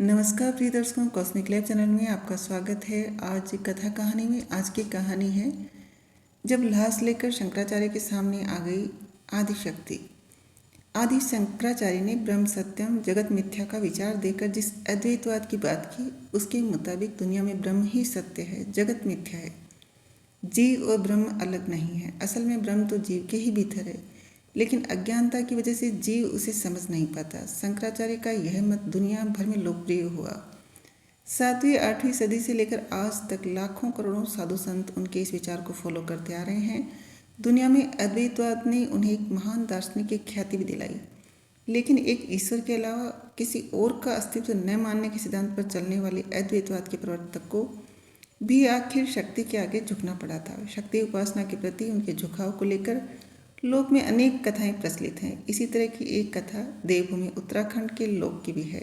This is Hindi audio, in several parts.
नमस्कार प्रिय दर्शकों, कॉस्मिक लैब चैनल में आपका स्वागत है। आज कथा कहानी में आज की कहानी है, जब लाश लेकर शंकराचार्य के सामने आ गई आदिशक्ति। आदि शंकराचार्य ने ब्रह्म सत्यम जगत मिथ्या का विचार देकर जिस अद्वैतवाद की बात की, उसके मुताबिक दुनिया में ब्रह्म ही सत्य है, जगत मिथ्या है। जीव और ब्रह्म अलग नहीं है। असल में ब्रह्म तो जीव के ही भीतर है, लेकिन अज्ञानता की वजह से जीव उसे समझ नहीं पाता। शंकराचार्य का यह मत दुनिया भर में लोकप्रिय हुआ। 7वीं 8वीं सदी से लेकर आज तक लाखों करोड़ों साधु संत उनके इस विचार को फॉलो करते आ रहे हैं। दुनिया में अद्वैतवाद ने उन्हें एक महान दार्शनिक की ख्याति भी दिलाई, लेकिन एक ईश्वर के अलावा किसी और का अस्तित्व न मानने के सिद्धांत पर चलने वाले अद्वैतवाद के प्रवर्तक को भी आखिर शक्ति के आगे झुकना पड़ा था। शक्ति उपासना के प्रति उनके झुकाव को लेकर लोक में अनेक कथाएं प्रचलित हैं। इसी तरह की एक कथा देवभूमि उत्तराखंड के लोक की भी है।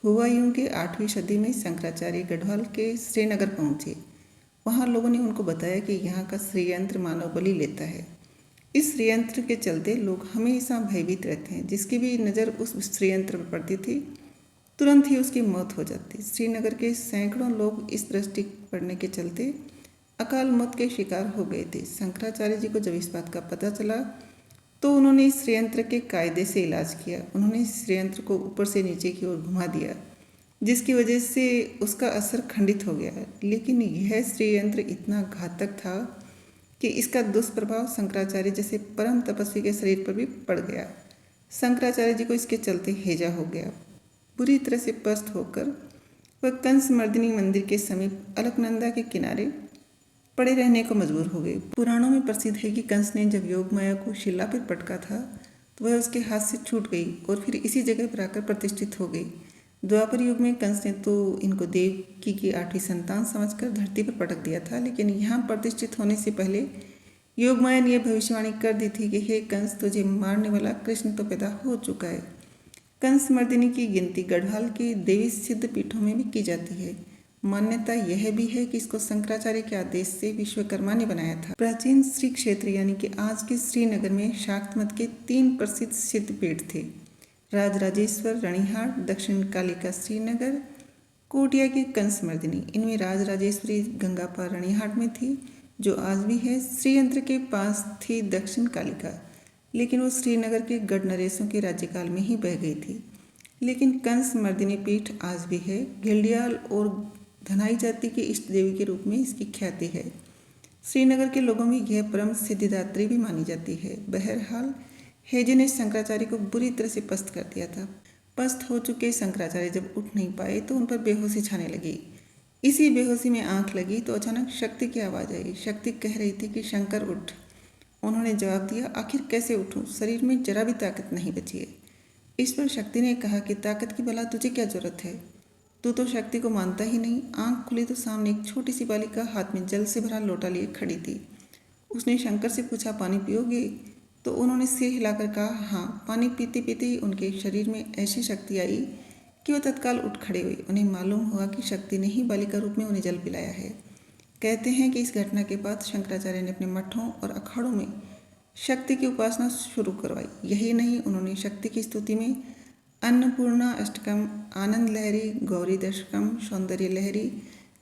हुआ यूं कि 8वीं सदी में शंकराचार्य गढ़वाल के श्रीनगर पहुंचे। वहां लोगों ने उनको बताया कि यहाँ का श्रीयंत्र मानव बलि लेता है। इस श्रीयंत्र के चलते लोग हमेशा भयभीत रहते हैं। जिसकी भी नज़र उस श्रीयंत्र पर पड़ती थी, तुरंत ही उसकी मौत हो जाती। श्रीनगर के सैकड़ों लोग इस दृष्टि पड़ने के चलते अकाल मौत के शिकार हो गए थे। शंकराचार्य जी को जब इस बात का पता चला तो उन्होंने इस श्रीयंत्र के कायदे से इलाज किया। उन्होंने इस श्रीयंत्र को ऊपर से नीचे की ओर घुमा दिया, जिसकी वजह से उसका असर खंडित हो गया। लेकिन यह श्रीयंत्र इतना घातक था कि इसका दुष्प्रभाव शंकराचार्य जैसे परम तपस्वी के शरीर पर भी पड़ गया। शंकराचार्य जी को इसके चलते हैजा हो गया। बुरी तरह से पस्त होकर वह कंस मर्दिनी मंदिर के समीप अलकनंदा के किनारे पड़े रहने को मजबूर हो गए। पुराणों में प्रसिद्ध है कि कंस ने जब योग माया को शिला पर पटका था तो वह उसके हाथ से छूट गई और फिर इसी जगह पर आकर प्रतिष्ठित हो गई। द्वापर युग में कंस ने तो इनको देवकी की 8वीं संतान समझकर धरती पर पटक दिया था, लेकिन यहाँ प्रतिष्ठित होने से पहले योग माया ने यह भविष्यवाणी कर दी थी कि हे कंस, तुझे मारने वाला कृष्ण तो पैदा हो चुका है। कंस मर्दिनी की गिनती गढ़वाल के देवी सिद्ध पीठों में भी की जाती है। मान्यता यह भी है कि इसको शंकराचार्य के आदेश से विश्वकर्मा ने बनाया था। प्राचीन श्री क्षेत्र यानी कि आज के श्रीनगर में शाक्त मत के 3 प्रसिद्ध सिद्ध पीठ थे। राजराजेश्वर रणिहाट, दक्षिण कालिका श्रीनगर, कोटिया की कंस मर्दिनी। इनमें राजराजेश्वरी गंगापा रणिहाट में थी, जो आज भी है। श्रीयंत्र के पास थी दक्षिण कालिका, लेकिन वो श्रीनगर के गढ़ नरेशों के राज्यकाल में ही बह गई थी। लेकिन कंस मर्दिनी पीठ आज भी है। घिल्डियाल और धनाई जाति की इष्ट देवी के रूप में इसकी ख्याति है। श्रीनगर के लोगों में यह परम सिद्धिदात्री भी मानी जाती है। बहरहाल हेजे ने शंकराचार्य को बुरी तरह से पस्त कर दिया था। पस्त हो चुके शंकराचार्य जब उठ नहीं पाए तो उन पर बेहोशी छाने लगी। इसी बेहोशी में आंख लगी तो अचानक शक्ति की आवाज़ आई। शक्ति कह रही थी कि शंकर उठ। उन्होंने जवाब दिया, आखिर कैसे उठूं? शरीर में जरा भी ताकत नहीं बची है। इस पर शक्ति ने कहा कि ताकत की भला तुझे क्या जरूरत है? तू तो शक्ति को मानता ही नहीं। आंख खुली तो सामने एक छोटी सी बालिका हाथ में जल से भरा लोटा लिए खड़ी थी। उसने शंकर से पूछा, पानी पियोगे? तो उन्होंने सिर हिलाकर कहा, हाँ। पानी पीते पीते ही उनके शरीर में ऐसी शक्ति आई कि वह तत्काल उठ खड़े हुए। उन्हें मालूम हुआ कि शक्ति ने ही बालिका रूप में उन्हें जल पिलाया है। कहते हैं कि इस घटना के बाद शंकराचार्य ने अपने मठों और अखाड़ों में शक्ति की उपासना शुरू करवाई। यही नहीं, उन्होंने शक्ति की स्तुति में अन्नपूर्णा अष्टकम, आनंद लहरी, गौरी दशकम, सौंदर्य लहरी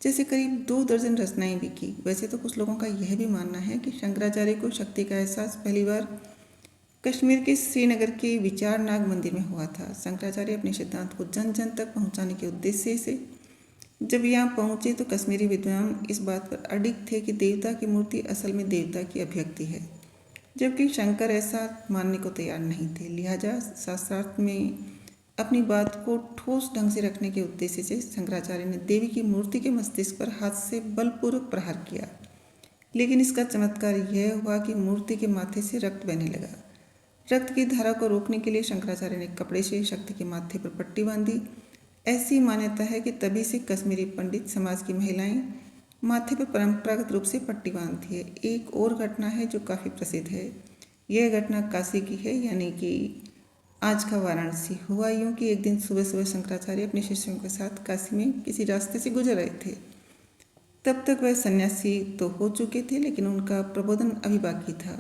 जैसे करीब 2 दर्जन रचनाएं भी की। वैसे तो कुछ लोगों का यह भी मानना है कि शंकराचार्य को शक्ति का एहसास पहली बार कश्मीर के श्रीनगर के विचारनाग मंदिर में हुआ था। शंकराचार्य अपने सिद्धांत को जन जन तक पहुंचाने के उद्देश्य से जब यहाँ पहुंचे तो कश्मीरी विद्वान इस बात पर अडिग थे कि देवता की मूर्ति असल में देवता की अभिव्यक्ति है, जबकि शंकर ऐसा मानने को तैयार नहीं थे। लिहाजा शास्त्रार्थ में अपनी बात को ठोस ढंग से रखने के उद्देश्य से शंकराचार्य ने देवी की मूर्ति के मस्तिष्क पर हाथ से बलपूर्वक प्रहार किया। लेकिन इसका चमत्कार यह हुआ कि मूर्ति के माथे से रक्त बहने लगा। रक्त की धारा को रोकने के लिए शंकराचार्य ने कपड़े से शक्ति के माथे पर पट्टी बांधी। ऐसी मान्यता है कि तभी से कश्मीरी पंडित समाज की महिलाएं माथे पर परंपरागत रूप से पट्टी बांधती है। एक और घटना है जो काफ़ी प्रसिद्ध है। यह घटना काशी की है, यानी कि आज का वाराणसी। हुआ यूं कि एक दिन सुबह सुबह शंकराचार्य अपने शिष्यों के साथ काशी में किसी रास्ते से गुजर रहे थे। तब तक वह सन्यासी तो हो चुके थे, लेकिन उनका प्रबोधन अभी बाकी था।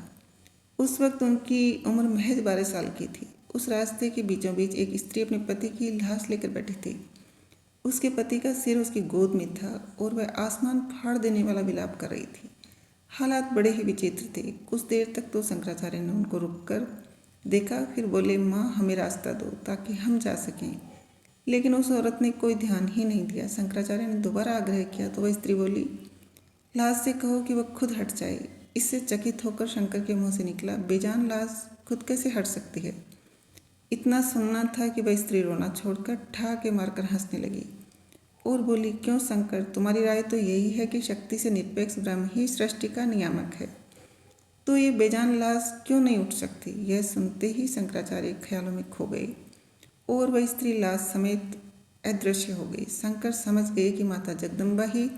उस वक्त उनकी उम्र महज 12 साल की थी। उस रास्ते के बीचों बीच एक स्त्री अपने पति की लाश लेकर बैठी थी। उसके पति का सिर उसकी गोद में था और वह आसमान फाड़ देने वाला विलाप कर रही थी। हालात बड़े ही विचित्र थे। कुछ देर तक तो शंकराचार्य ने उनको रुककर देखा, फिर बोले, माँ हमें रास्ता दो ताकि हम जा सकें। लेकिन उस औरत ने कोई ध्यान ही नहीं दिया। शंकराचार्य ने दोबारा आग्रह किया तो वह स्त्री बोली, लाश से कहो कि वह खुद हट जाए। इससे चकित होकर शंकर के मुंह से निकला, बेजान लाश खुद कैसे हट सकती है। इतना सुनना था कि वह स्त्री रोना छोड़कर ठहाके मारकर हंसने लगी और बोली, क्यों शंकर, तुम्हारी राय तो यही है कि शक्ति से निरपेक्ष ब्रह्म ही सृष्टि का नियामक है, तो ये बेजान लाश क्यों नहीं उठ सकती। यह सुनते ही शंकराचार्य ख्यालों में खो गए और वह स्त्री लाश समेत अदृश्य हो गई। शंकर समझ गए कि माता जगदम्बा ही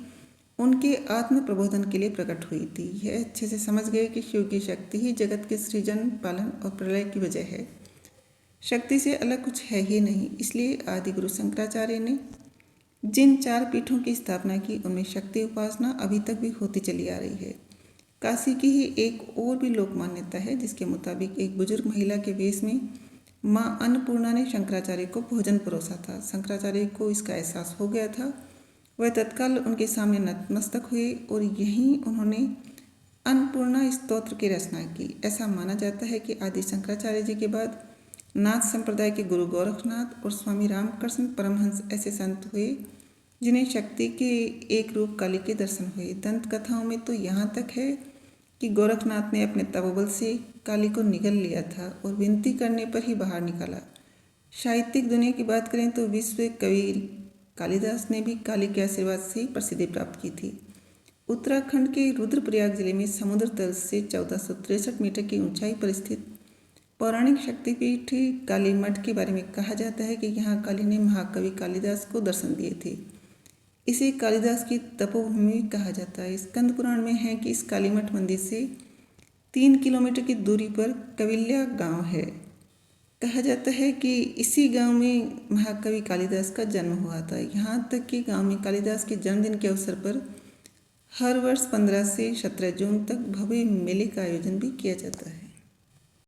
उनके आत्म प्रबोधन के लिए प्रकट हुई थी। यह अच्छे से समझ गए कि शिव की शक्ति ही जगत के सृजन, पालन और प्रलय की वजह है। शक्ति से अलग कुछ है ही नहीं। इसलिए आदि गुरु शंकराचार्य ने जिन 4 पीठों की स्थापना की, उनमें शक्ति उपासना अभी तक भी होती चली आ रही है। काशी की ही एक और भी लोक मान्यता है, जिसके मुताबिक एक बुजुर्ग महिला के वेश में माँ अन्नपूर्णा ने शंकराचार्य को भोजन परोसा था। शंकराचार्य को इसका एहसास हो गया था। वह तत्काल उनके सामने नतमस्तक हुए और यहीं उन्होंने अन्नपूर्णा स्तोत्र की रचना की। ऐसा माना जाता है कि आदि शंकराचार्य जी के बाद नाथ संप्रदाय के गुरु गोरखनाथ और स्वामी रामकृष्ण परमहंस ऐसे संत हुए जिन्हें शक्ति के एक रूप काली के दर्शन हुए। दंत कथाओं में तो यहाँ तक है कि गोरखनाथ ने अपने तपोबल से काली को निगल लिया था और विनती करने पर ही बाहर निकाला। साहित्यिक दुनिया की बात करें तो विश्व कवि कालिदास ने भी काली के आशीर्वाद से प्रसिद्धि प्राप्त की थी। उत्तराखंड के रुद्रप्रयाग जिले में समुद्र तल से 1463 मीटर की ऊंचाई पर स्थित पौराणिक शक्तिपीठ काली मठ के बारे में कहा जाता है कि यहाँ काली ने महाकवि कालिदास को दर्शन दिए थे। इसे कालिदास की तपोभूमि कहा जाता है। स्कंद पुराण में है कि इस काली मठ मंदिर से 3 किलोमीटर की दूरी पर कविल्या गांव है। कहा जाता है कि इसी गांव में महाकवि कालिदास का जन्म हुआ था। यहाँ तक कि गांव में कालिदास के जन्मदिन के अवसर पर हर वर्ष 15 से 17 जून तक भव्य मेले का आयोजन भी किया जाता है।